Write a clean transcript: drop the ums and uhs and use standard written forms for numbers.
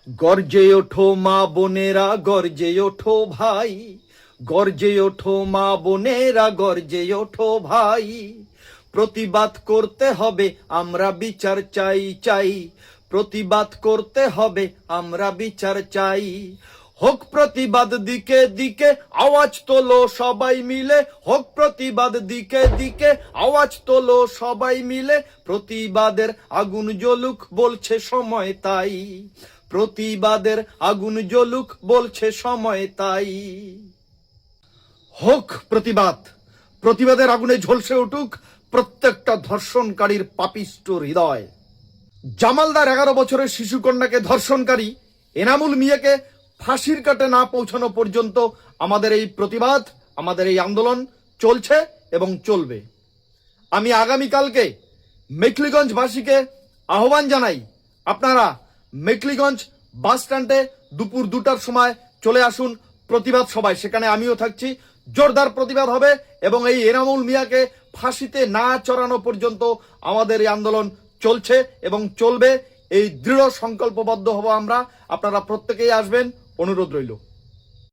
গর্জে ওঠো মা বোনেরা, গর্জে ওঠো ভাই, গর্জে ওঠো মা বোনেরা, গর্জে ওঠো ভাই। প্রতিবাদ করতে হবে, আমরা বিচার চাই চাই। প্রতিবাদ করতে হবে, আমরা বিচার চাই। হোক প্রতিবাদ দিকে দিকে, আওয়াজ তোলো সবাই মিলে। হোক প্রতিবাদ দিকে দিকে, আওয়াজ তোলো সবাই মিলে। প্রতিবাদের আগুন জ্বলুক, বলছে সময় তাই। প্রতিবাদের আগুন জ্বলুক, বলছে সময় তাই। হোক প্রতিবাদ, প্রতিবাদের আগুনে ঝলসে উঠুক প্রত্যেকটা ধর্ষণকারীর পাপিষ্ট হৃদয়। জামালদার 11 বছরের শিশুকন্যাকে ধর্ষণকারী এনামুল মিয়াকে ফাঁসির কাটে না পৌঁছানো পর্যন্ত আমাদের এই প্রতিবাদ, আমাদের এই আন্দোলন চলছে এবং চলবে। আমি আগামীকালকে মেখলিগঞ্জবাসীকে আহ্বান জানাই, আপনারা মেখলিগঞ্জ বাস স্ট্যান্ডে দুপুর 2টার সময় চলে আসুন প্রতিবাদ সভায়। সেখানে আমিও থাকছি। জোরদার প্রতিবাদ হবে এবং এই এনামুল মিয়াকে ফাঁসিতে না চড়ানো পর্যন্ত আমাদের এই আন্দোলন চলছে এবং চলবে। এই দৃঢ় সংকল্পবদ্ধ হব আমরা। আপনারা প্রত্যেকেই আসবেন, অনুরোধ রইল।